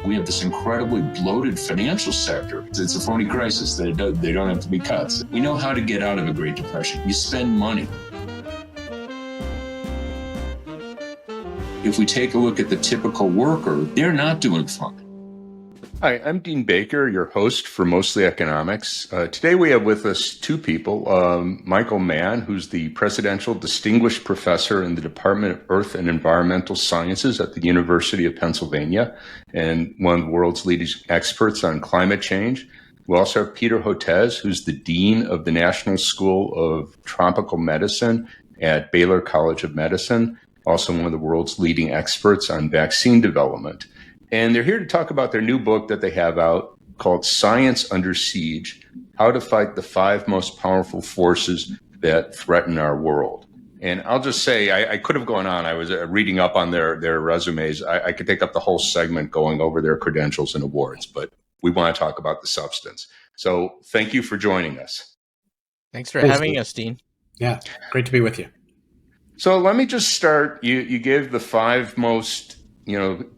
We have this incredibly bloated financial sector. It's a phony crisis. They don't have to be cuts. We know how to get out of a Great Depression. You spend money. If we take a look at the typical worker, they're not doing fine. Hi, I'm Dean Baker, your host for Mostly Economics. Today we have with us two people, Michael Mann, who's the Presidential Distinguished Professor in the Department of Earth and Environmental Sciences at the University of Pennsylvania, and one of the world's leading experts on climate change. We also have Peter Hotez, who's the Dean of the National School of Tropical Medicine at Baylor College of Medicine, also one of the world's leading experts on vaccine development. And they're here to talk about their new book that they have out called Science Under Siege: How to Fight the Five Most Powerful Forces That Threaten Our World. And I'll just say, I could have gone on. I was reading up on their resumes. I could take up the whole segment going over their credentials and awards, but we want to talk about the substance. So thank you for joining us. Thanks for having us, Dean. Yeah, great to be with you. So let me just start. You gave the five most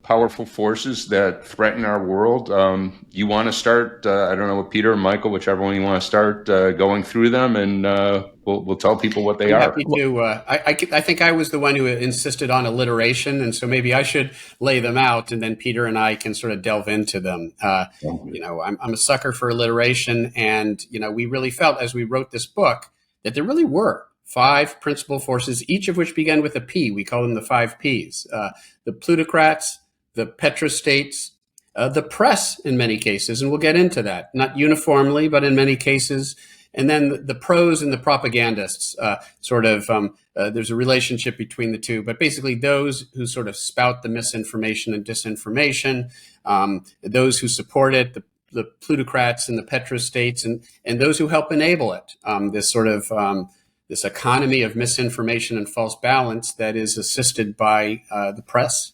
powerful forces that threaten our world. You want to start, I don't know, with Peter or Michael, whichever one you want to start going through them, and we'll tell people what they are. Happy to. I think I was the one who insisted on alliteration, and so maybe I should lay them out, and then Peter and I can sort of delve into them. I'm a sucker for alliteration, and we really felt as we wrote this book that there really were five principal forces, each of which began with a P. We call them the five Ps. The plutocrats, the petrostates, the press in many cases, and we'll get into that, not uniformly, but in many cases, and then the pros and the propagandists, there's a relationship between the two, but basically those who sort of spout the misinformation and disinformation, those who support it, the plutocrats and the petrostates, and those who help enable it, this economy of misinformation and false balance that is assisted by the press.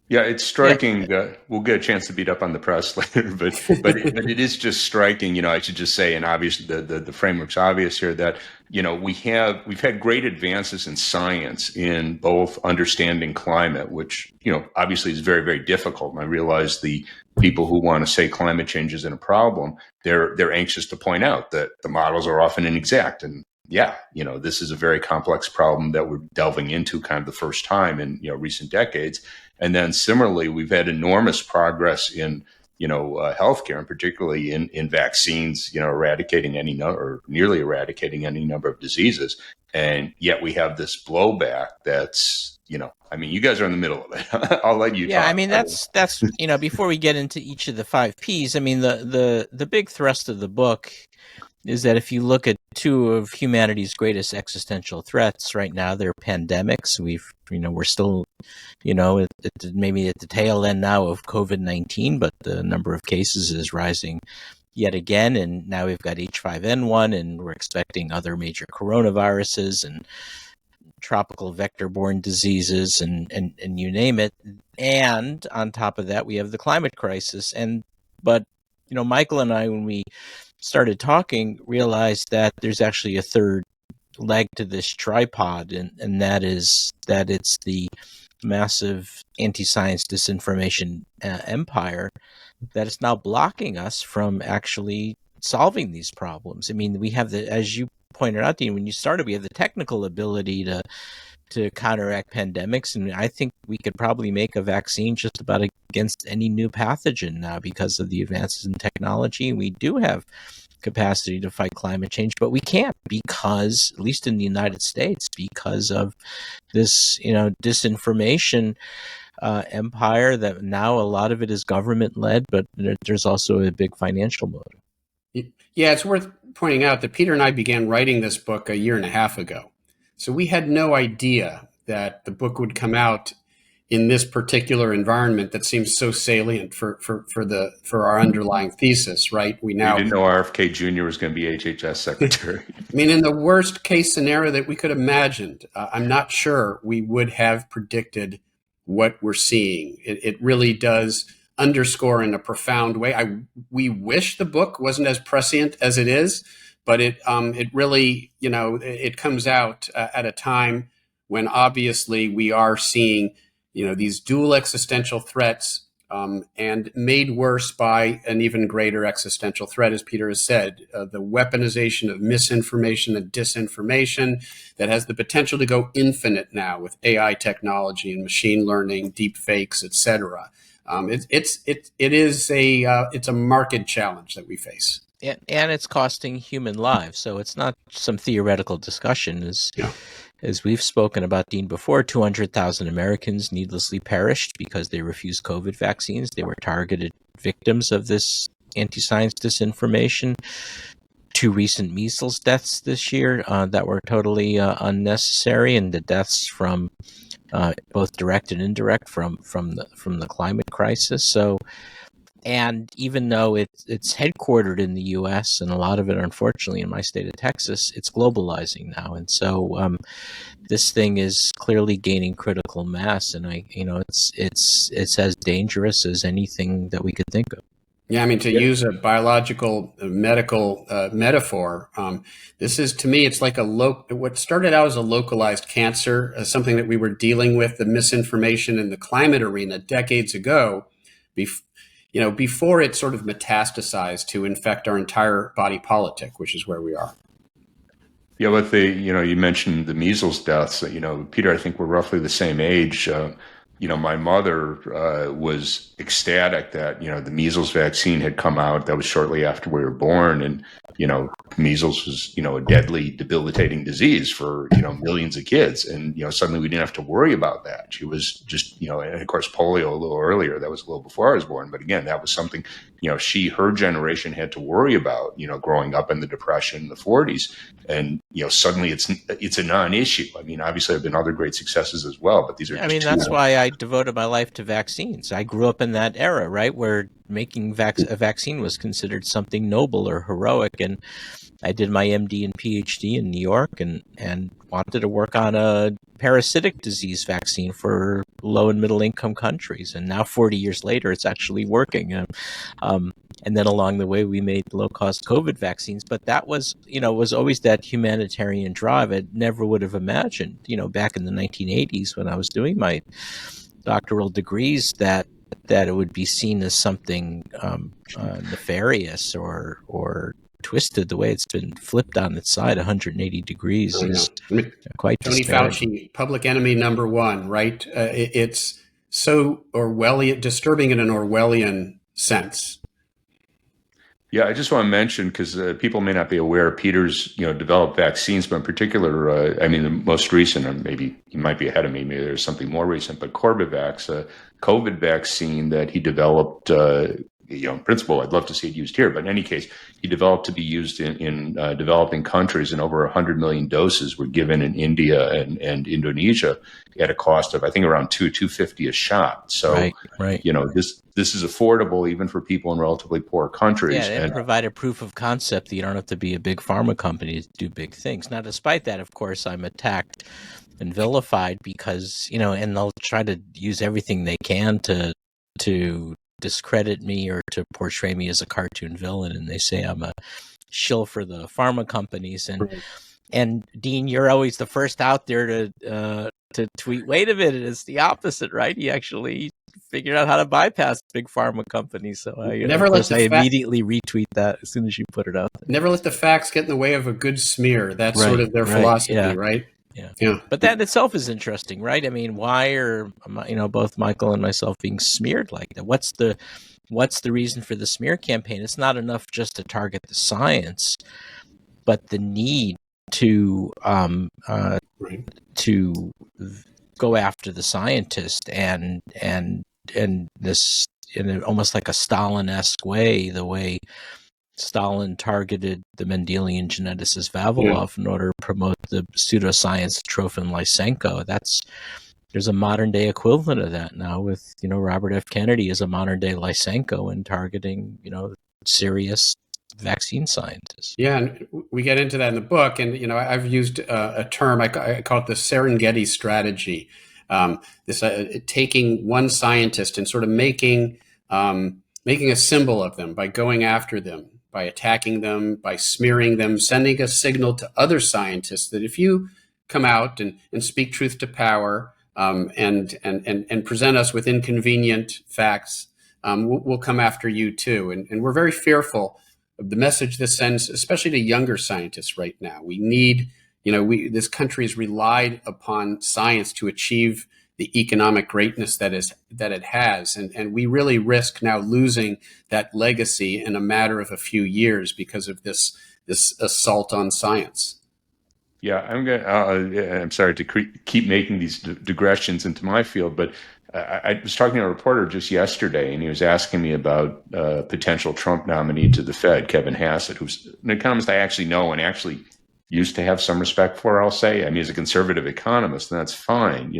Yeah, it's striking. We'll get a chance to beat up on the press later, but it is just striking. I should just say, and obviously the framework's obvious here, that we've had great advances in science in both understanding climate, which obviously is very, very difficult. And I realize the people who want to say climate change isn't a problem, they're anxious to point out that the models are often inexact. And this is a very complex problem that we're delving into kind of the first time in recent decades. And then similarly, we've had enormous progress in healthcare, and particularly in vaccines, eradicating any number or nearly eradicating any number of diseases. And yet we have this blowback that's, you guys are in the middle of it. I'll let you talk. That's before we get into each of the five Ps, the big thrust of the book is that if you look at two of humanity's greatest existential threats right now, they're pandemics. We're still, maybe at the tail end now of COVID-19, but the number of cases is rising yet again. And now we've got H5N1, and we're expecting other major coronaviruses and tropical vector-borne diseases and you name it. And on top of that, we have the climate crisis. But Michael and I, when we started talking, realized that there's actually a third leg to this tripod, and that is that it's the massive anti-science disinformation empire that is now blocking us from actually solving these problems. We have as you pointed out, Dean, when you started, we have the technical ability to counteract pandemics, and I think we could probably make a vaccine just about against any new pathogen now because of the advances in technology. We do have capacity to fight climate change, but we can't because, at least in the United States, because of this, disinformation empire that now a lot of it is government-led, but there's also a big financial motive. Yeah, it's worth pointing out that Peter and I began writing this book a year and a half ago. So we had no idea that the book would come out in this particular environment that seems so salient for our underlying thesis, right? We didn't know RFK Jr. was going to be HHS secretary. In the worst case scenario that we could have imagined, I'm not sure we would have predicted what we're seeing. It really does underscore in a profound way. We wish the book wasn't as prescient as it is, but it really, it comes out at a time when obviously we are seeing, these dual existential threats, and made worse by an even greater existential threat, as Peter has said, the weaponization of misinformation and disinformation that has the potential to go infinite now with AI technology and machine learning, deep fakes, etc. It's a marked challenge that we face. And it's costing human lives. So it's not some theoretical discussion. As we've spoken about, Dean, before, 200,000 Americans needlessly perished because they refused COVID vaccines. They were targeted victims of this anti-science disinformation. 2 recent measles deaths this year that were totally unnecessary, and the deaths from both direct and indirect from the climate crisis. So, and even though it's headquartered in the U.S. and a lot of it, unfortunately, in my state of Texas, it's globalizing now, and so this thing is clearly gaining critical mass, and it's as dangerous as anything that we could think of. Yeah, I mean, to use a biological, medical metaphor, this is, to me, it's like what started out as a localized cancer, something that we were dealing with, the misinformation in the climate arena decades ago, before it sort of metastasized to infect our entire body politic, which is where we are. Yeah, but you mentioned the measles deaths. Peter, I think we're roughly the same age. My mother was ecstatic that, the measles vaccine had come out. That was shortly after we were born. And, measles was, a deadly, debilitating disease for, millions of kids. And, suddenly we didn't have to worry about that. She was just, and of course, polio a little earlier. That was a little before I was born. But again, that was something, her generation had to worry about, growing up in the Depression, the 40s. And, suddenly it's a non-issue. I mean, obviously, there have been other great successes as well, but these are that's why I devoted my life to vaccines. I grew up in that era, right, where making a vaccine was considered something noble or heroic. And I did my MD and PhD in New York and wanted to work on a parasitic disease vaccine for low and middle income countries. And now 40 years later, it's actually working. And then along the way, we made low-cost COVID vaccines. But that was always that humanitarian drive. I never would have imagined, back in the 1980s when I was doing my doctoral degrees that it would be seen as something nefarious or twisted. The way it's been flipped on its side 180 degrees is quite Tony disparaging. Fauci, public enemy number one, right? It's so Orwellian, disturbing in an Orwellian sense. Yeah, I just want to mention, because people may not be aware, Peter's developed vaccines, but in particular, the most recent, and maybe he might be ahead of me, maybe there's something more recent, but Corbevax, a COVID vaccine that he developed, in principle, I'd love to see it used here, but in any case, he developed to be used in developing countries, and over 100 million doses were given in India and Indonesia at a cost of, I think, around $250 a shot. So, right. This is affordable even for people in relatively poor countries. Yeah, and provide a proof of concept that you don't have to be a big pharma company to do big things. Now, despite that, of course, I'm attacked and vilified because, and they'll try to use everything they can to discredit me or to portray me as a cartoon villain. And they say I'm a shill for the pharma companies. And Dean, you're always the first out there to tweet, wait a minute, it's the opposite, right? He actually figured out how to bypass big pharma companies. So I immediately retweet that as soon as you put it out there. Never let the facts get in the way of a good smear. That's sort of their philosophy, right? Yeah. But that in itself is interesting, right? I mean, why are both Michael and myself being smeared like that? What's the reason for the smear campaign? It's not enough just to target the science, but the need to go after the scientist and this in almost like a Stalin-esque way, the way Stalin targeted the Mendelian geneticist Vavilov in order to promote the pseudoscience Trofim Lysenko. There's a modern day equivalent of that now with, Robert F. Kennedy as a modern day Lysenko in targeting, serious vaccine scientists. Yeah, and we get into that in the book. And, I've used a term, I call it the Serengeti strategy. This taking one scientist and sort of making a symbol of them by going after them, by attacking them, by smearing them, sending a signal to other scientists that if you come out and speak truth to power, and present us with inconvenient facts, we'll come after you too. And we're very fearful of the message this sends, especially to younger scientists right now. We need, this country has relied upon science to achieve the economic greatness that it has. And we really risk now losing that legacy in a matter of a few years because of this assault on science. Yeah, I'm sorry to keep making these digressions into my field, but I was talking to a reporter just yesterday, and he was asking me about potential Trump nominee to the Fed, Kevin Hassett, who's an economist I actually know and actually used to have some respect for, I'll say. I mean, he's a conservative economist, and that's fine.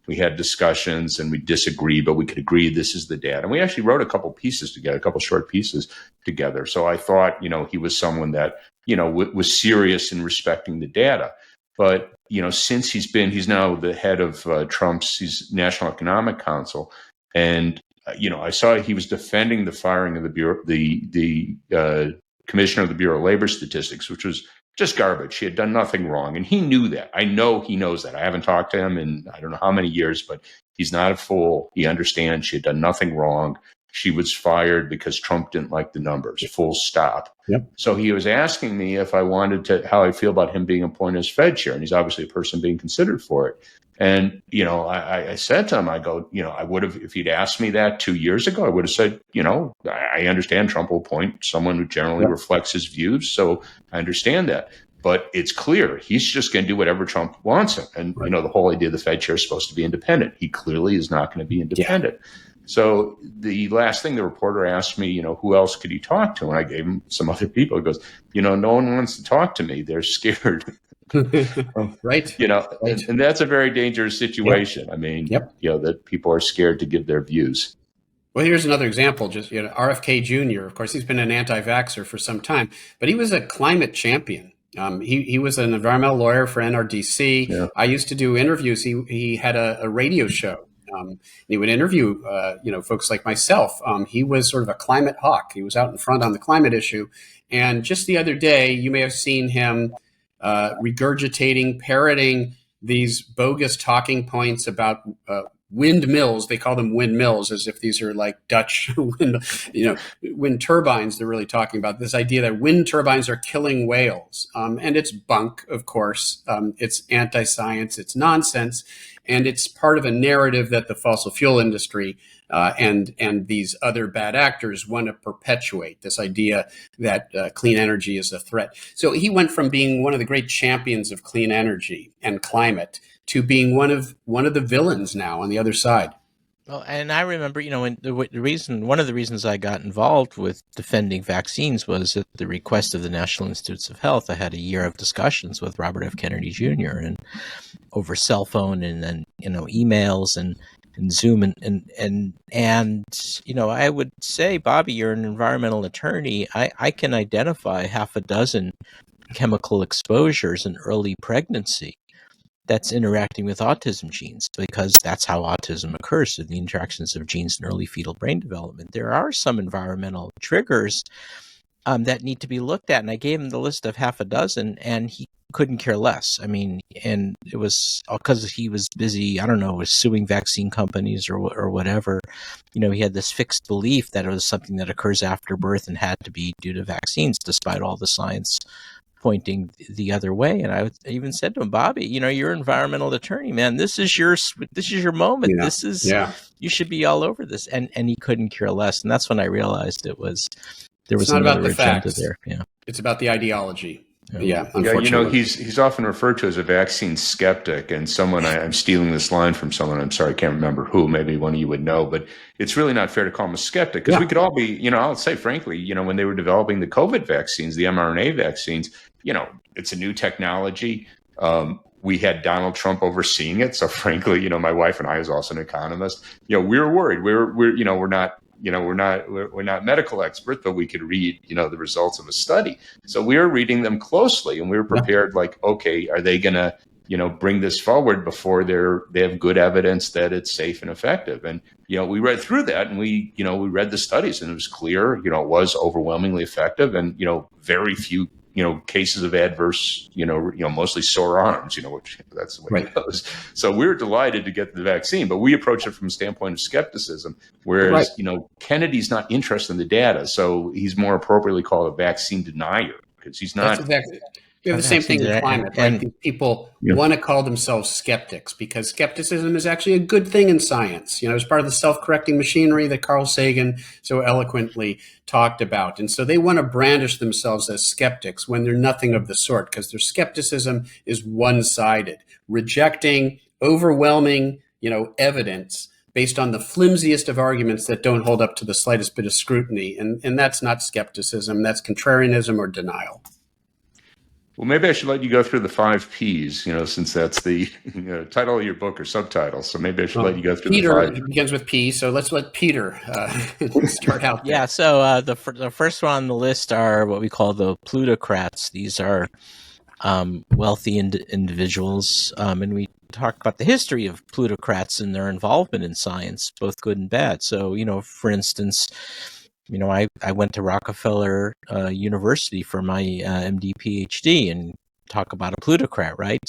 We had discussions and we disagree, but we could agree this is the data. And we actually wrote a couple pieces together, a couple short pieces together. So I thought, he was someone that, was serious in respecting the data. But, since he's now the head of Trump's National Economic Council, and, I saw he was defending the firing of the Bureau, the commissioner of the Bureau of Labor Statistics, which was just garbage. He had done nothing wrong. And he knew that. I know he knows that. I haven't talked to him in I don't know how many years, but he's not a fool. He understands she had done nothing wrong. She was fired because Trump didn't like the numbers, full stop. Yep. So he was asking me if I wanted how I feel about him being appointed as Fed chair. And he's obviously a person being considered for it. And, I said to him, I go, I would have, if he'd asked me that 2 years ago, I would have said, I understand Trump will appoint someone who generally reflects his views. So I understand that. But it's clear he's just going to do whatever Trump wants him. And, the whole idea of the Fed chair is supposed to be independent. He clearly is not going to be independent. Yeah. So the last thing the reporter asked me, who else could he talk to? And I gave him some other people. He goes, no one wants to talk to me. They're scared. Right. Right. And that's a very dangerous situation. Yep. I mean, that people are scared to give their views. Well, here's another example. Just, RFK Jr., of course, he's been an anti-vaxxer for some time, but he was a climate champion. He was an environmental lawyer for NRDC. Yeah. I used to do interviews. He had a radio show. He would interview, folks like myself. He was sort of a climate hawk. He was out in front on the climate issue. And just the other day, you may have seen him regurgitating, parroting these bogus talking points about windmills. They call them windmills as if these are like Dutch wind turbines. They're really talking about this idea that wind turbines are killing whales. And it's bunk, of course. It's anti-science. It's nonsense. And it's part of a narrative that the fossil fuel industry and these other bad actors want to perpetuate, this idea that clean energy is a threat. So he went from being one of the great champions of clean energy and climate to being one of the villains now on the other side. Well, and I remember, one of the reasons I got involved with defending vaccines was at the request of the National Institutes of Health. I had a year of discussions with Robert F. Kennedy Jr. and over cell phone and then, emails and Zoom and I would say, Bobby, you're an environmental attorney. I can identify half a dozen chemical exposures in early pregnancy that's interacting with autism genes, because that's how autism occurs, through the interactions of genes in early fetal brain development. There are some environmental triggers that need to be looked at, and I gave him the list of half a dozen, and he couldn't care less. I mean, and it was because he was busy, I don't know, with suing vaccine companies or whatever. He had this fixed belief that it was something that occurs after birth and had to be due to vaccines, despite all the science pointing the other way. And I even said to him, Bobby, you're an environmental attorney, man. This is your moment. Yeah. This is, you should be all over this. And he couldn't care less. And that's when I realized there was not about the agenda facts there. Yeah. It's about the ideology. Yeah, unfortunately. He's often referred to as a vaccine skeptic, and I'm stealing this line from someone. I'm sorry, I can't remember who. Maybe one of you would know, but it's really not fair to call him a skeptic, because we could all be. I'll say frankly, when they were developing the COVID vaccines, the mRNA vaccines, it's a new technology. We had Donald Trump overseeing it, so frankly, my wife and I, who's also an economist, we were worried. We're not medical experts, but we could read, the results of a study. So we were reading them closely, and we were prepared, okay, are they going to, bring this forward before they have good evidence that it's safe and effective? And, we read through that, and we read the studies, and it was clear, it was overwhelmingly effective, and, very few cases of adverse, mostly sore arms, which that's the way Right. it goes. So we were delighted to get the vaccine, but we approached it from a standpoint of skepticism, whereas, Kennedy's not interested in the data. So he's more appropriately called a vaccine denier because he's not. That's exactly. We have the same thing in climate, right? These people want to call themselves skeptics because skepticism is actually a good thing in science. As part of the self-correcting machinery that Carl Sagan so eloquently talked about. And so they want to brandish themselves as skeptics when they're nothing of the sort because their skepticism is one-sided, rejecting overwhelming, evidence based on the flimsiest of arguments that don't hold up to the slightest bit of scrutiny. And that's not skepticism, that's contrarianism or denial. Well, maybe I should let you go through the 5 Ps, since that's the title of your book or subtitle. So maybe I should let you go through Peter, the 5. Peter begins with P, so let's let Peter start out there. Yeah, so the first one on the list are what we call the plutocrats. These are wealthy individuals, and we talk about the history of plutocrats and their involvement in science, both good and bad. So, for instance, I went to Rockefeller University for my MD PhD and talk about a plutocrat, right?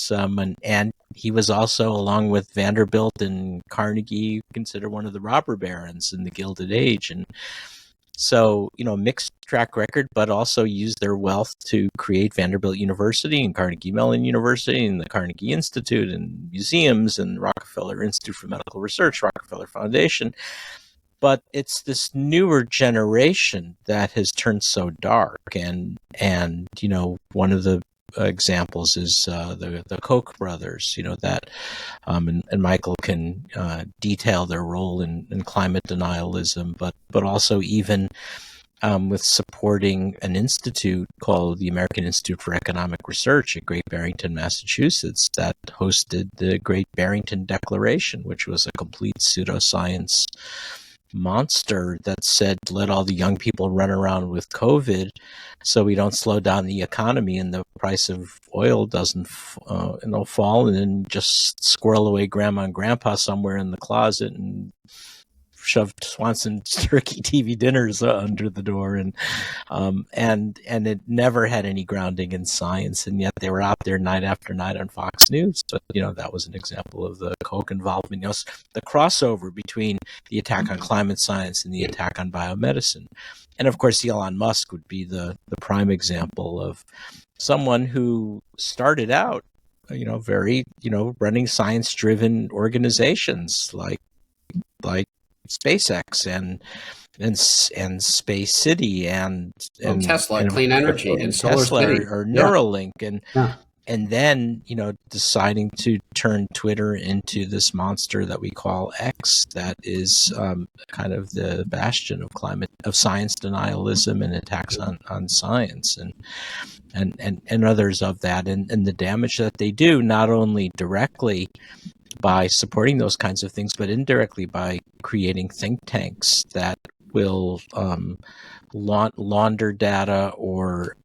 And he was also, along with Vanderbilt and Carnegie, considered one of the robber barons in the Gilded Age. And so, mixed track record, but also used their wealth to create Vanderbilt University and Carnegie Mellon University and the Carnegie Institute and museums and Rockefeller Institute for Medical Research, Rockefeller Foundation. But it's this newer generation that has turned so dark, and one of the examples is the Koch brothers. That and Michael can detail their role in climate denialism, but also even with supporting an institute called the American Institute for Economic Research at Great Barrington, Massachusetts, that hosted the Great Barrington Declaration, which was a complete pseudoscience monster that said, let all the young people run around with COVID so we don't slow down the economy and the price of oil doesn't fall, and then just squirrel away grandma and grandpa somewhere in the closet and shove Swanson's turkey TV dinners under the door, and it never had any grounding in science, and yet they were out there night after night on Fox News. But that was an example of the Koch involvement. The crossover between the attack on climate science and the attack on biomedicine, and of course Elon Musk would be the prime example of someone who started out, very running science-driven organizations like SpaceX and Space City and Tesla, clean energy, and Tesla Solar City. or Neuralink, and then deciding to turn Twitter into this monster that we call X, that is kind of the bastion of science denialism and attacks on science and others of that, and the damage that they do, not only directly by supporting those kinds of things, but indirectly by creating think tanks that will launder data or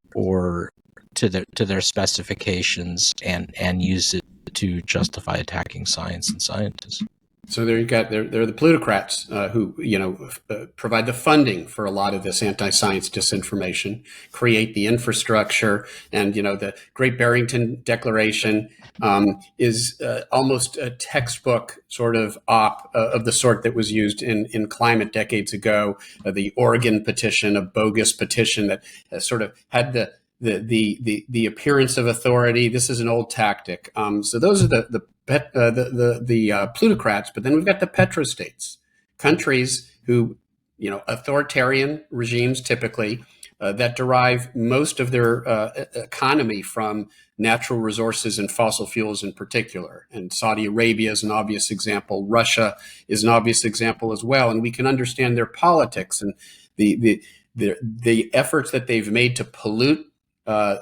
to their specifications and use it to justify attacking science and scientists. So there you got, they're the plutocrats who, provide the funding for a lot of this anti-science disinformation, create the infrastructure, and, the Great Barrington Declaration is almost a textbook sort of op of the sort that was used in climate decades ago. The Oregon petition, a bogus petition that sort of had the appearance of authority. This is an old tactic. So those are the plutocrats, but then we've got the petrostates, countries who, authoritarian regimes typically that derive most of their economy from natural resources and fossil fuels in particular. And Saudi Arabia is an obvious example. Russia is an obvious example as well. And we can understand their politics and the efforts that they've made to pollute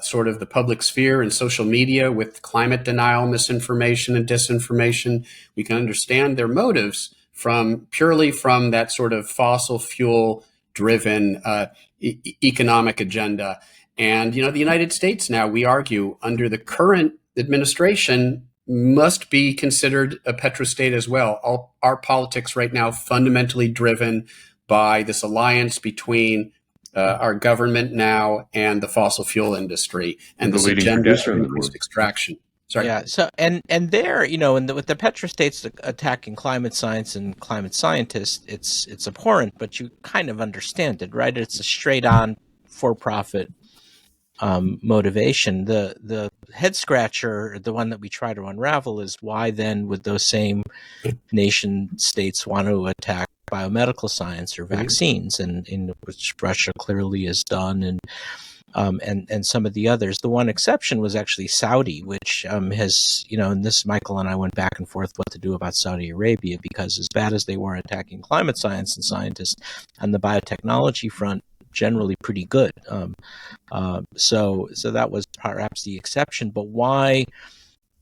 sort of the public sphere and social media with climate denial, misinformation, and disinformation. We can understand their motives purely from that sort of fossil fuel driven economic agenda. And, the United States now, we argue, under the current administration, must be considered a petrostate as well. All our politics right now fundamentally driven by this alliance between our government now and the fossil fuel industry and the this leading agenda producer of in the increased world. extraction. Sorry. Yeah. So and there, with the petrostates attacking climate science and climate scientists, it's abhorrent, but you kind of understand it, right? It's a straight on for-profit motivation. The head scratcher, the one that we try to unravel, is why then would those same nation states want to attack biomedical science or vaccines, and in which Russia clearly has done, and some of the others. The one exception was actually Saudi, which has, and this Michael and I went back and forth what to do about Saudi Arabia, because as bad as they were attacking climate science and scientists, on the biotechnology front, generally pretty good. So that was perhaps the exception. But why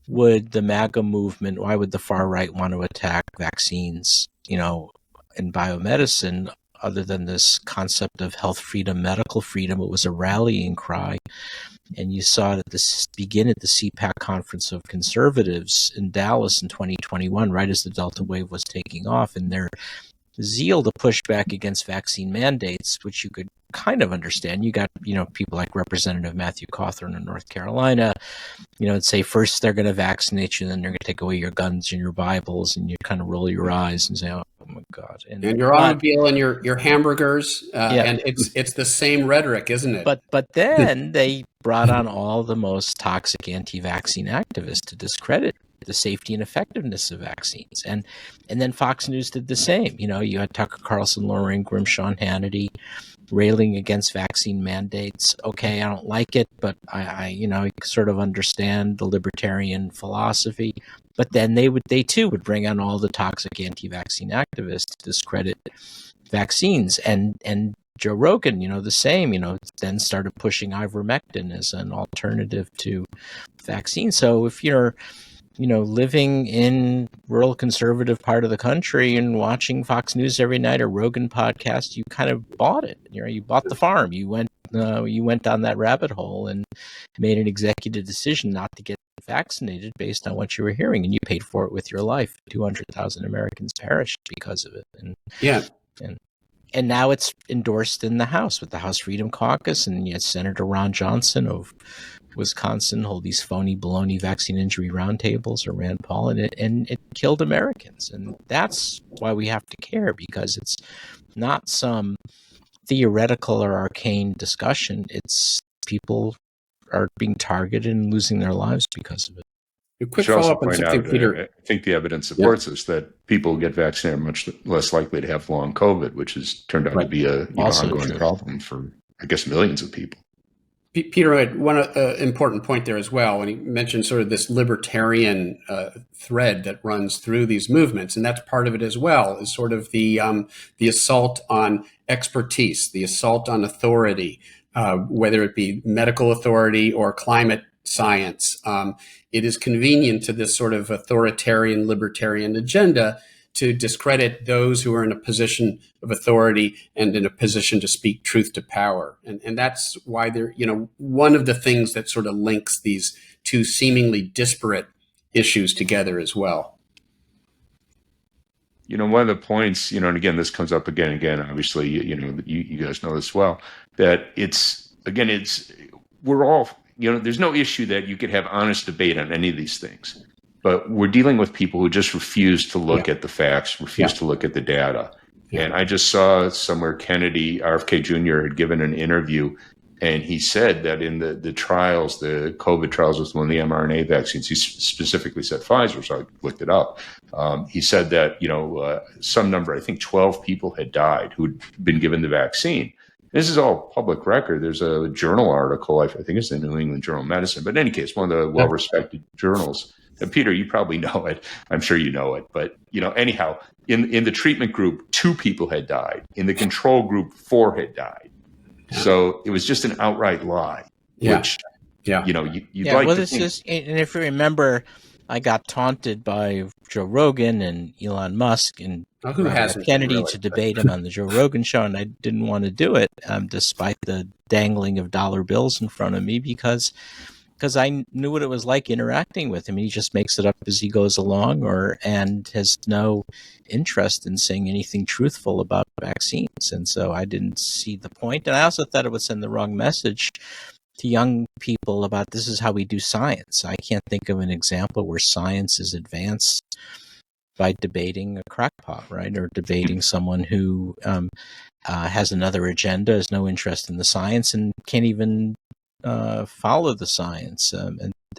would the MAGA movement, why would the far right want to attack vaccines, and biomedicine, other than this concept of health freedom, medical freedom? It was a rallying cry. And you saw it begin at the CPAC conference of conservatives in Dallas in 2021, right as the Delta wave was taking off, and their zeal to push back against vaccine mandates, which you could kind of understand. You got, people like Representative Matthew Cawthorn in North Carolina, and say first they're going to vaccinate you, then they're going to take away your guns and your Bibles, and you kind of roll your eyes and say, "Oh my God!" And your automobile and your hamburgers, yeah. And it's the same rhetoric, isn't it? But then they brought on all the most toxic anti-vaccine activists to discredit the safety and effectiveness of vaccines, and then Fox News did the same. You had Tucker Carlson, Laura Ingraham, Sean Hannity railing against vaccine mandates. Okay, I don't like it, but I sort of understand the libertarian philosophy. But then they too would bring on all the toxic anti-vaccine activists to discredit vaccines, and Joe Rogan, the same, then started pushing ivermectin as an alternative to vaccines. So if you're living in rural conservative part of the country and watching Fox News every night or Rogan podcast, you kind of bought it. You bought the farm. You went down that rabbit hole and made an executive decision not to get vaccinated based on what you were hearing, and you paid for it with your life. 200,000 Americans perished because of it. And now it's endorsed in the House with the House Freedom Caucus, and yet Senator Ron Johnson of Wisconsin hold these phony baloney vaccine injury roundtables, or Rand Paul, and it killed Americans. And that's why we have to care, because it's not some theoretical or arcane discussion. It's people are being targeted and losing their lives because of it. A quick follow-up on something, Peter. I think the evidence supports us that people who get vaccinated are much less likely to have long COVID, which has turned out to be a ongoing problem for, I guess, millions of people. Peter had one important point there as well, when he mentioned sort of this libertarian thread that runs through these movements, and that's part of it as well, is sort of the assault on expertise, the assault on authority, whether it be medical authority or climate science. It is convenient to this sort of authoritarian, libertarian agenda to discredit those who are in a position of authority and in a position to speak truth to power. And that's why they're, one of the things that sort of links these two seemingly disparate issues together as well. One of the points, and again, this comes up again and again, obviously, you guys know this well, that we're all, there's no issue that you could have honest debate on any of these things. But we're dealing with people who just refuse to look at the facts, refuse to look at the data. Yeah. And I just saw somewhere Kennedy, RFK Jr., had given an interview, and he said that in the trials, the COVID trials with one of the mRNA vaccines, he specifically said Pfizer, so I looked it up. He said that, some number, I think 12 people had died who'd been given the vaccine. This is all public record. There's a journal article, I think it's the New England Journal of Medicine, but in any case, one of the well-respected journals. And Peter, you probably know it. I'm sure you know it. But, anyhow, in the treatment group, 2 people had died. In the control group, 4 had died. So it was just an outright lie. Which, you'd like to think. And if you remember, I got taunted by Joe Rogan and Elon Musk and Kennedy to debate him on the Joe Rogan show, and I didn't want to do it, despite the dangling of dollar bills in front of me, because because I knew what it was like interacting with him. He just makes it up as he goes along, and has no interest in saying anything truthful about vaccines. And so I didn't see the point. And I also thought it would send the wrong message to young people about this is how we do science. I can't think of an example where science is advanced by debating a crackpot, right? Or debating someone who has another agenda, has no interest in the science, and can't even follow the science.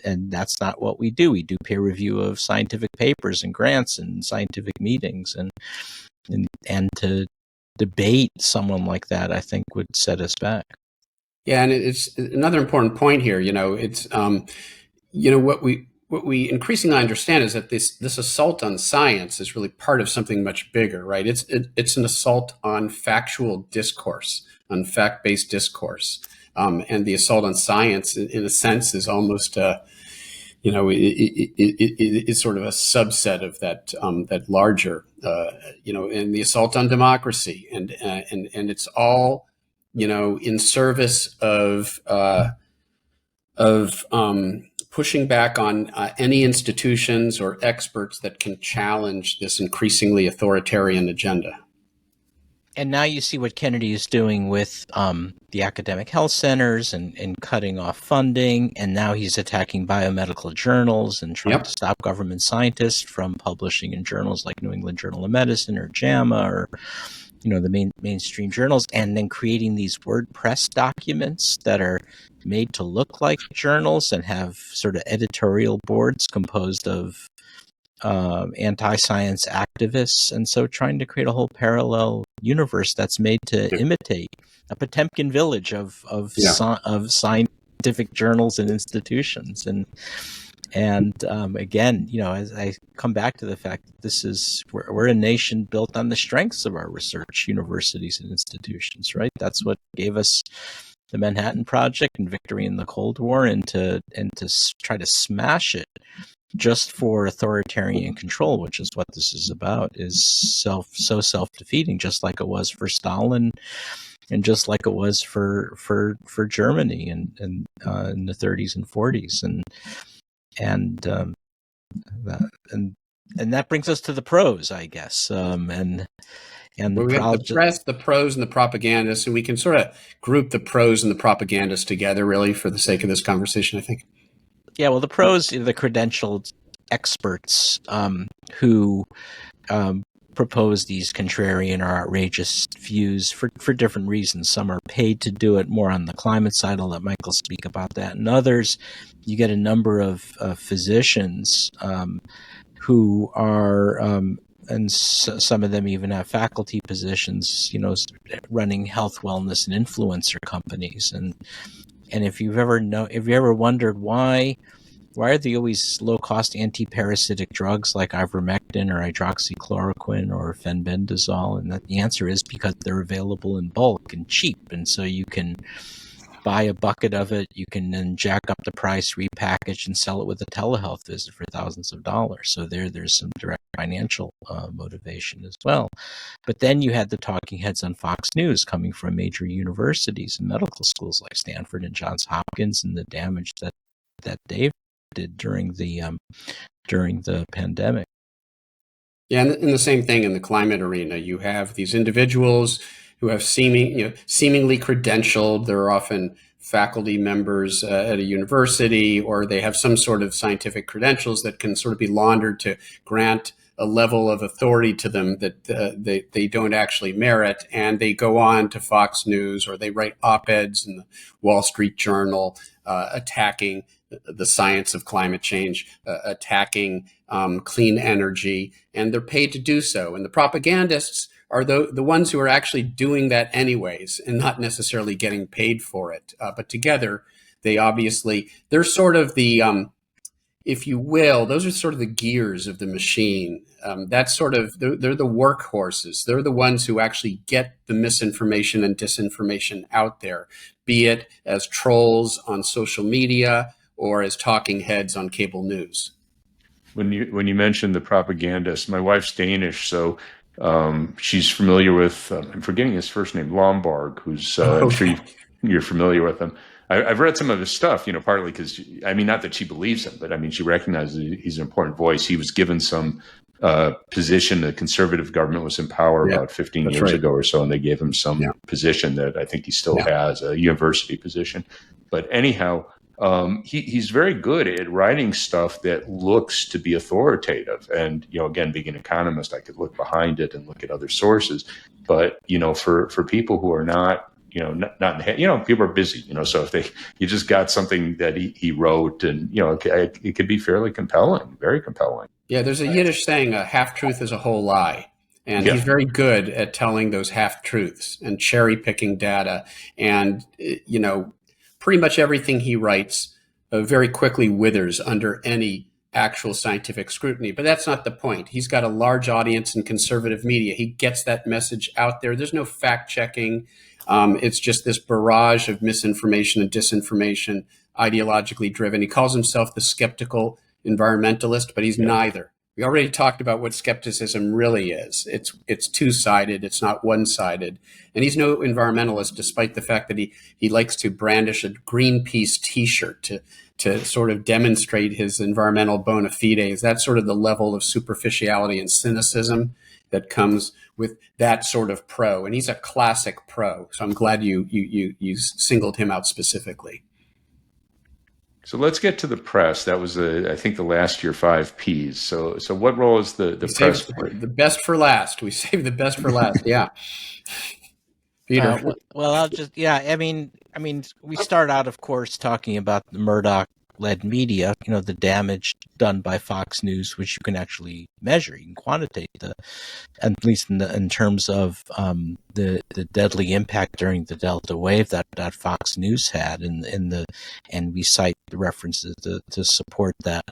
And that's not what we do. We do peer review of scientific papers and grants and scientific meetings. And to debate someone like that, I think, would set us back. Yeah, and it's another important point here. It's what we increasingly understand is that this assault on science is really part of something much bigger, right? It's an assault on factual discourse, on fact-based discourse, and the assault on science, in a sense, is almost it's sort of a subset of that larger, and the assault on democracy, and it's all in service of pushing back on any institutions or experts that can challenge this increasingly authoritarian agenda. And now you see what Kennedy is doing with the academic health centers and cutting off funding. And now he's attacking biomedical journals and trying to stop government scientists from publishing in journals like New England Journal of Medicine or JAMA or the mainstream journals, and then creating these WordPress documents that are made to look like journals and have sort of editorial boards composed of anti-science activists, and so trying to create a whole parallel universe that's made to imitate a Potemkin village of scientific journals and institutions. And again, as I come back to the fact that we're a nation built on the strengths of our research universities and institutions, right? That's what gave us the Manhattan Project and victory in the Cold War, and to try to smash it just for authoritarian control, which is what this is about, is self-defeating, just like it was for Stalin, and just like it was for Germany in the 30s and 40s, and that brings us to the pros, I guess. We have the pros and the propagandists, and we can sort of group the pros and the propagandists together, really, for the sake of this conversation, I think. Yeah, well, the pros are the credentialed experts who propose these contrarian or outrageous views for different reasons. Some are paid to do it, more on the climate side. I'll let Michael speak about that. And others, you get a number of physicians who are, and some of them even have faculty positions, running health, wellness, and influencer companies. And if you ever wondered why are they always low-cost anti-parasitic drugs like ivermectin or hydroxychloroquine or fenbendazole? And the answer is because they're available in bulk and cheap. And so you can buy a bucket of it, you can then jack up the price, repackage, and sell it with a telehealth visit for thousands of dollars. So there's some direct financial motivation as well. But then you had the talking heads on Fox News coming from major universities and medical schools like Stanford and Johns Hopkins, and the damage that they've did during the pandemic. Yeah, and the same thing in the climate arena. You have these individuals who have seemingly credentialed. They're often faculty members at a university, or they have some sort of scientific credentials that can sort of be laundered to grant a level of authority to them that they don't actually merit. And they go on to Fox News, or they write op-eds in the Wall Street Journal attacking the science of climate change, attacking clean energy, and they're paid to do so. And the propagandists are the ones who are actually doing that anyways, and not necessarily getting paid for it. But together, they're sort of the, if you will, those are sort of the gears of the machine. They're the workhorses. They're the ones who actually get the misinformation and disinformation out there, be it as trolls on social media or as talking heads on cable news. When you mentioned the propagandists, my wife's Danish, so she's familiar with, I'm forgetting his first name, Lombard, who's, I'm sure you're familiar with him. I've read some of his stuff, partly because, not that she believes him, but she recognizes he's an important voice. He was given some position. The conservative government was in power about 15 years ago or so, and they gave him some position that I think he still has, a university position. But anyhow, he's very good at writing stuff that looks to be authoritative. And, again, being an economist, I could look behind it and look at other sources. But, for people who are not, not in the people are busy, so if you just got something that he wrote and, it could be fairly compelling, very compelling. Yeah, there's a Yiddish saying, a half truth is a whole lie. And he's very good at telling those half truths and cherry picking data. And, pretty much everything he writes very quickly withers under any actual scientific scrutiny. But that's not the point. He's got a large audience in conservative media. He gets that message out there. There's no fact checking. It's just this barrage of misinformation and disinformation, ideologically driven. He calls himself the skeptical environmentalist, but he's neither. We already talked about what skepticism really is. It's two-sided. It's not one-sided. And he's no environmentalist, despite the fact that he likes to brandish a Greenpeace T-shirt to sort of demonstrate his environmental bona fides. That's sort of the level of superficiality and cynicism that comes with that sort of pro. And he's a classic pro. So I'm glad you singled him out specifically. So let's get to the press. That was, I think, the last year 5 Ps. So what role is the press? The best for last. We saved the best for last. Yeah. Peter. Well, I'll just, we start out, of course, talking about the Murdoch-led media, the damage done by Fox News, which you can actually measure. You can quantitate at least in terms of the deadly impact during the Delta wave that Fox News had, and we cite the references to support that.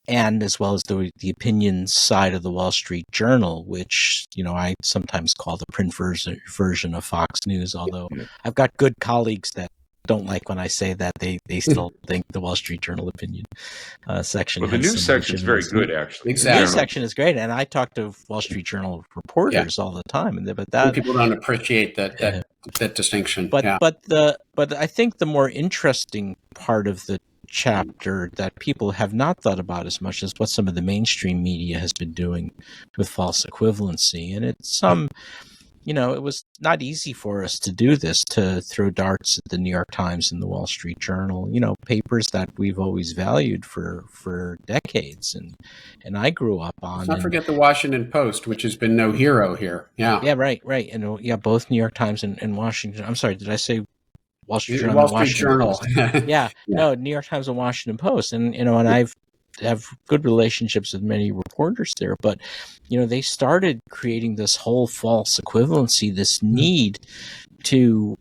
And as well as the opinion side of the Wall Street Journal, which, I sometimes call the print version of Fox News, although I've got good colleagues that don't like when I say that. They still think the Wall Street Journal opinion section. Well, the news section is very good, actually. Exactly. The news section is great, and I talk to Wall Street Journal reporters all the time. But people don't appreciate that distinction. But I think the more interesting part of the chapter that people have not thought about as much as what some of the mainstream media has been doing with false equivalency, and it's it was not easy for us to do this, to throw darts at the New York Times and the Wall Street Journal, papers that we've always valued for decades. And I grew up on. Let's not forget the Washington Post, which has been no hero here. Yeah. Yeah, right. And both New York Times and Washington. I'm sorry, did I say Wall Street Journal? Wall Street Journal. No, New York Times and Washington Post. And, and I've have good relationships with many reporters there, but they started creating this whole false equivalency, this need to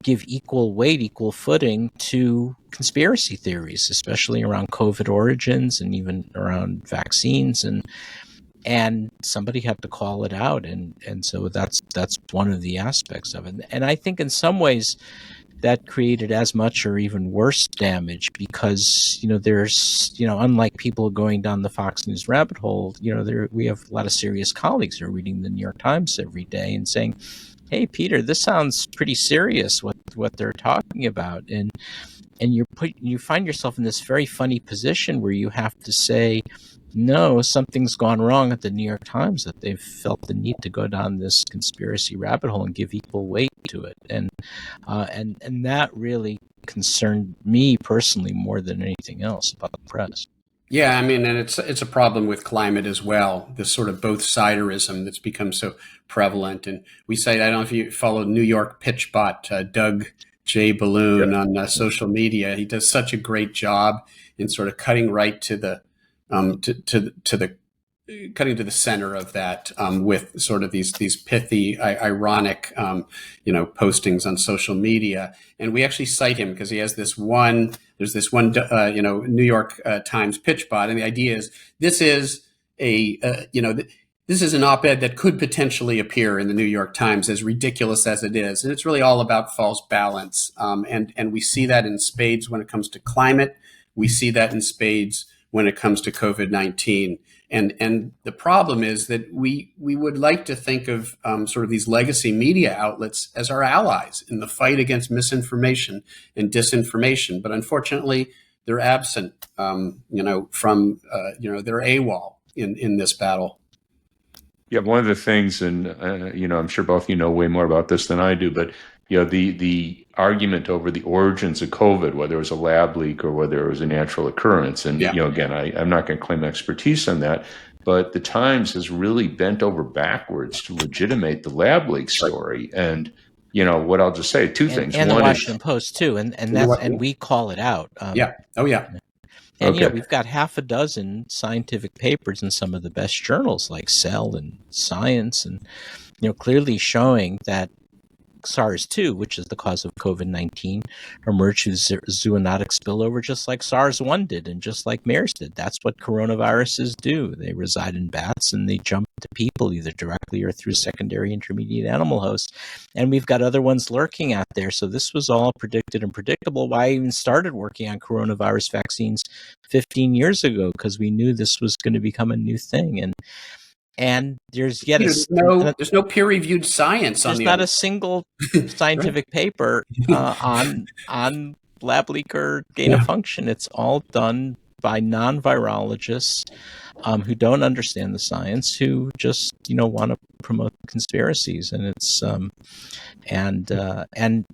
give equal weight, equal footing to conspiracy theories, especially around COVID origins and even around vaccines, and somebody had to call it out, and so that's one of the aspects of it. And I think in some ways that created as much or even worse damage because, there's, unlike people going down the Fox News rabbit hole, we have a lot of serious colleagues who are reading the New York Times every day and saying, hey, Peter, this sounds pretty serious, what they're talking about. And you find yourself in this very funny position where you have to say, no, something's gone wrong at the New York Times, that they've felt the need to go down this conspiracy rabbit hole and give equal weight to it. And that really concerned me personally more than anything else about the press. Yeah, and it's a problem with climate as well, this sort of both-siderism that's become so prevalent. And we cite, I don't know if you follow New York pitch bot, Doug J. Balloon on social media. He does such a great job in sort of cutting right to the cutting to the center of that with sort of these pithy, ironic, postings on social media. And we actually cite him because he has this one. There's this one, New York Times pitch bot, and the idea is this is this is an op-ed that could potentially appear in the New York Times, as ridiculous as it is, and it's really all about false balance. And we see that in spades when it comes to climate. We see that in spades when it comes to COVID-19. And the problem is that we would like to think of sort of these legacy media outlets as our allies in the fight against misinformation and disinformation. But unfortunately, they're absent, from, they're AWOL in this battle. Yeah, one of the things, and I'm sure both of you know way more about this than I do, but the argument over the origins of COVID, whether it was a lab leak or whether it was a natural occurrence, and again, I'm not going to claim expertise on that, but the Times has really bent over backwards to legitimate the lab leak story. And what I'll just say, two things. And one the Washington Post too, and we call it out. And okay. We've got half a dozen scientific papers in some of the best journals like Cell and Science, and clearly showing that SARS-2, which is the cause of COVID-19, emerged through zoonotic spillover just like SARS-1 did and just like MERS did. That's what coronaviruses do. They reside in bats and they jump to people either directly or through secondary intermediate animal hosts. And we've got other ones lurking out there. So this was all predicted and predictable. Why I even started working on coronavirus vaccines 15 years ago, because we knew this was going to become a new thing. And there's there's no peer-reviewed science on there's not a single scientific paper on lab leak or gain of function. It's all done by non-virologists who don't understand the science, who just want to promote conspiracies, and it's and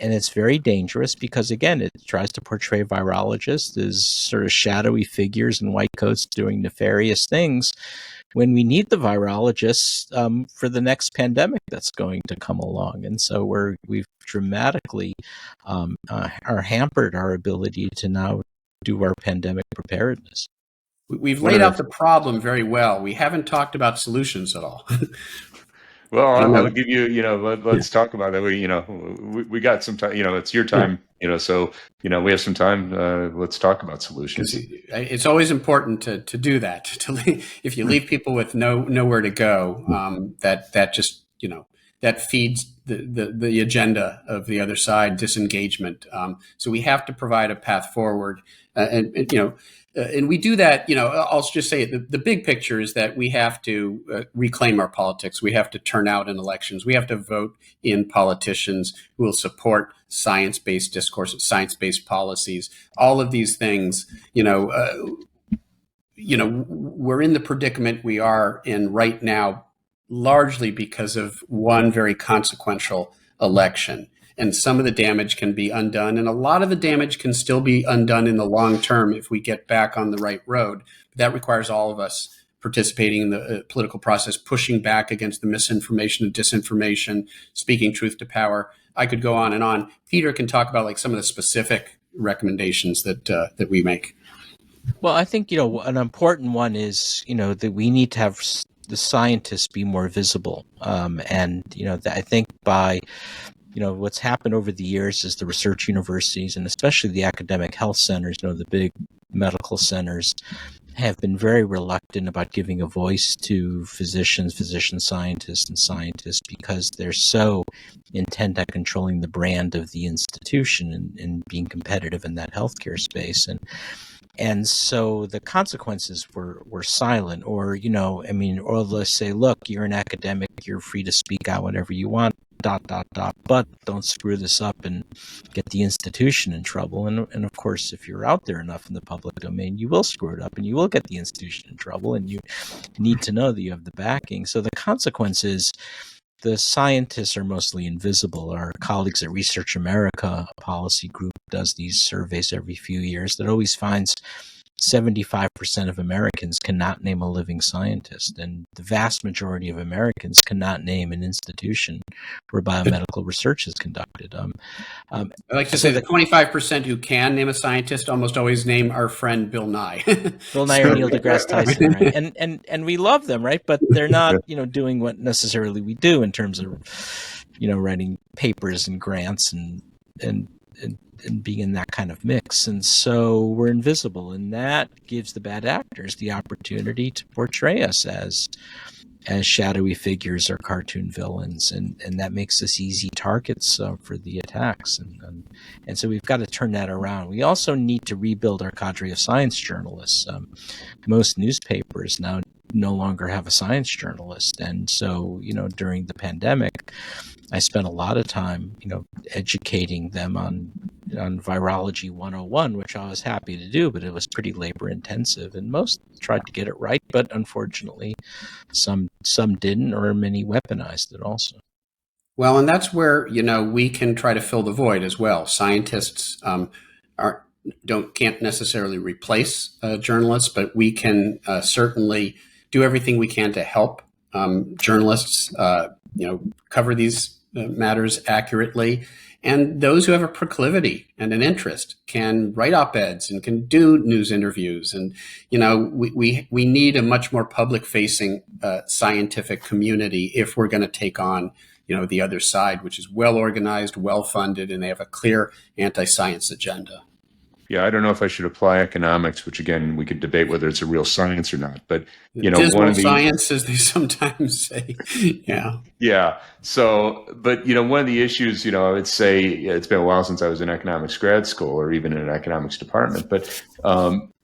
it's very dangerous because again it tries to portray virologists as sort of shadowy figures in white coats doing nefarious things, when we need the virologists for the next pandemic that's going to come along. And so we've dramatically are hampered our ability to now do our pandemic preparedness. We've laid out the problem very well. We haven't talked about solutions at all. Well, I'll give you, let's talk about that. We got some time, it's your time, so, we have some time. Let's talk about solutions. It's always important to do that. If you leave people with nowhere to go, that just, that feeds the agenda of the other side, disengagement. So we have to provide a path forward. And we do that, I'll just say the big picture is that we have to reclaim our politics. We have to turn out in elections. We have to vote in politicians who will support science-based discourse, science-based policies. All of these things, we're in the predicament we are in right now, largely because of one very consequential election. And some of the damage can be undone, and a lot of the damage can still be undone in the long term if we get back on the right road. That requires all of us participating in the political process, pushing back against the misinformation and disinformation, speaking truth to power. I could go on and on. Peter can talk about some of the specific recommendations that we make. Well, I think an important one is that we need to have the scientists be more visible, and I think by what's happened over the years is the research universities and especially the academic health centers, the big medical centers, have been very reluctant about giving a voice to physicians, physician scientists, and scientists because they're so intent on controlling the brand of the institution and being competitive in that healthcare space. And so the consequences were silent, or let's say, look, you're an academic, you're free to speak out whenever you want, ... but don't screw this up and get the institution in trouble. And of course, if you're out there enough in the public domain, you will screw it up and you will get the institution in trouble, and you need to know that you have the backing. So the consequence is the scientists are mostly invisible. Our colleagues at Research America, a policy group, does these surveys every few years that always finds 75% of Americans cannot name a living scientist, and the vast majority of Americans cannot name an institution where biomedical research is conducted. I like to say the 25% who can name a scientist almost always name our friend Bill Nye. Bill Nye or Neil deGrasse Tyson, right? And we love them, right? But they're not, doing what necessarily we do in terms of, writing papers and grants and being in that kind of mix. And so we're invisible, and that gives the bad actors the opportunity to portray us as as shadowy figures or cartoon villains, and that makes us easy targets for the attacks. And so we've got to turn that around. We also need to rebuild our cadre of science journalists. Most newspapers now no longer have a science journalist, and so during the pandemic, I spent a lot of time educating them on virology 101, which I was happy to do, but it was pretty labor intensive, and most tried to get it right, but unfortunately some didn't, or many weaponized it also. Well, and that's where we can try to fill the void as well. Scientists can't necessarily replace journalists, but we can certainly do everything we can to help journalists cover these matters accurately. And those who have a proclivity and an interest can write op-eds and can do news interviews. And, we need a much more public-facing scientific community if we're going to take on, the other side, which is well-organized, well-funded, and they have a clear anti-science agenda. Yeah, I don't know if I should apply economics, which again, we could debate whether it's a real science or not. But dismal one of the science, as they sometimes say. Yeah. Yeah. So, but one of the issues, I would say it's been a while since I was in economics grad school or even in an economics department, but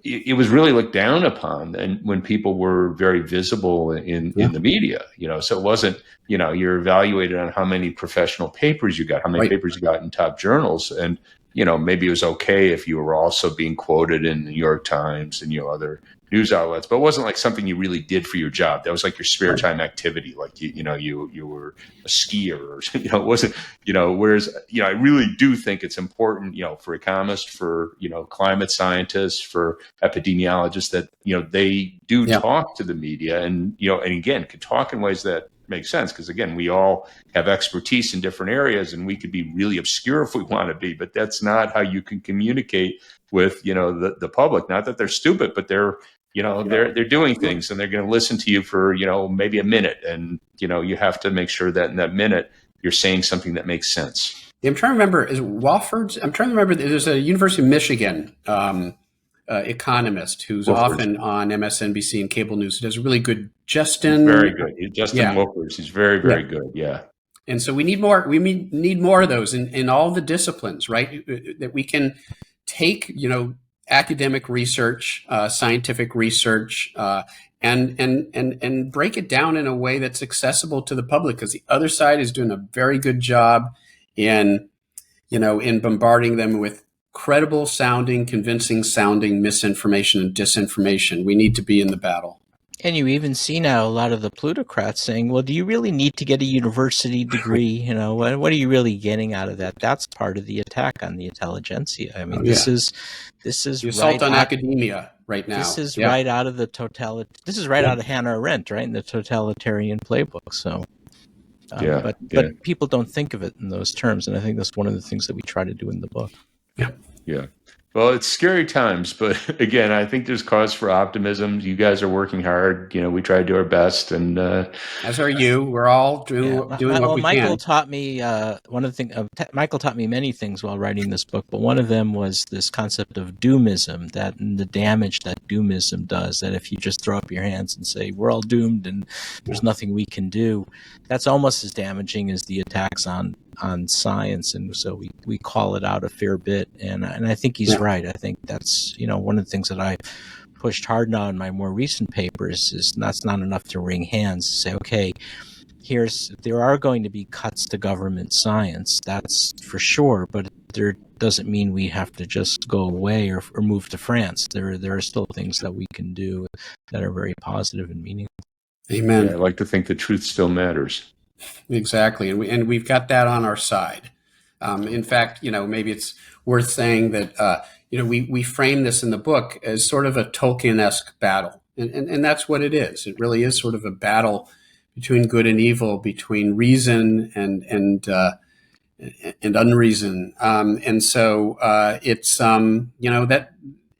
it was really looked down upon, and when people were very visible in the media, so it wasn't, you're evaluated on how many professional papers you got, how many papers you got in top journals, and maybe it was okay if you were also being quoted in the New York Times and other news outlets, but it wasn't like something you really did for your job. That was like your spare time activity, like you were a skier, or it wasn't. Whereas I really do think it's important, for economists, for climate scientists, for epidemiologists, that they do talk to the media, and and again can talk in ways that makes sense, because again, we all have expertise in different areas, and we could be really obscure if we want to be, but that's not how you can communicate with the public. Not that they're stupid, but they're they're doing things, and they're going to listen to you for maybe a minute, and you have to make sure that in that minute you're saying something that makes sense. I'm trying to remember, is it Wofford's? I'm trying to remember, there's a University of Michigan economist who's often on MSNBC and cable news. He does a really good Justin. Very good. Justin Wolfers. He's very, very good. Yeah. And so we need more. We need more of those in all the disciplines, right? That we can take, academic research, scientific research, and break it down in a way that's accessible to the public, because the other side is doing a very good job in bombarding them with credible sounding, convincing sounding misinformation and disinformation. We need to be in the battle. And you even see now a lot of the plutocrats saying, well, do you really need to get a university degree? What are you really getting out of that? That's part of the attack on the intelligentsia. I mean, this is the assault on academia right now. This is right out of the this is right out of Hannah Arendt, right, in the totalitarian playbook. So, but people don't think of it in those terms, and I think that's one of the things that we try to do in the book. Yeah. Well, it's scary times, but again, I think there's cause for optimism. You guys are working hard. We try to do our best, and as are you. We're all doing what we Michael can. Taught me one of the things. Michael taught me many things while writing this book, but one of them was this concept of doomism, that and the damage that doomism does. That if you just throw up your hands and say we're all doomed and there's nothing we can do, that's almost as damaging as the attacks on science. And so we call it out a fair bit, and I think he's right. I think that's one of the things that I pushed hard now in my more recent papers is that's not enough to wring hands to say, okay, there are going to be cuts to government science, that's for sure, but there doesn't mean we have to just go away or move to France. There are still things that we can do that are very positive and meaningful. Amen. I like to think the truth still matters. Exactly, and we've got that on our side. In fact, maybe it's worth saying that we frame this in the book as sort of a Tolkien-esque battle, and that's what it is. It really is sort of a battle between good and evil, between reason and unreason, and so it's that,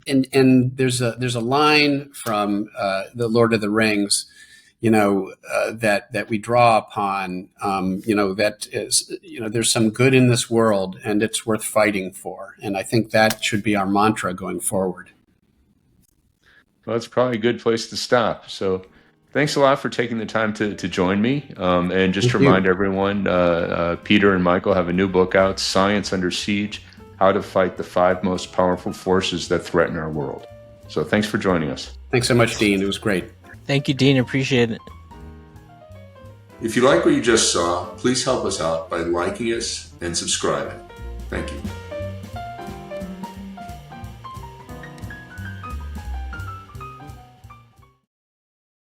and there's a line from the Lord of the Rings. That we draw upon, that is, there's some good in this world and it's worth fighting for. And I think that should be our mantra going forward. Well, that's probably a good place to stop. So, Thanks a lot for taking the time to join me. And just to Thank you. remind everyone, Peter and Michael have a new book out, Science Under Siege, How to Fight the 5 Most Powerful Forces That Threaten Our World. So thanks for joining us. Thanks so much, Dean. It was great. Thank you, Dean. Appreciate it. If you like what you just saw, please help us out by liking us and subscribing. Thank you.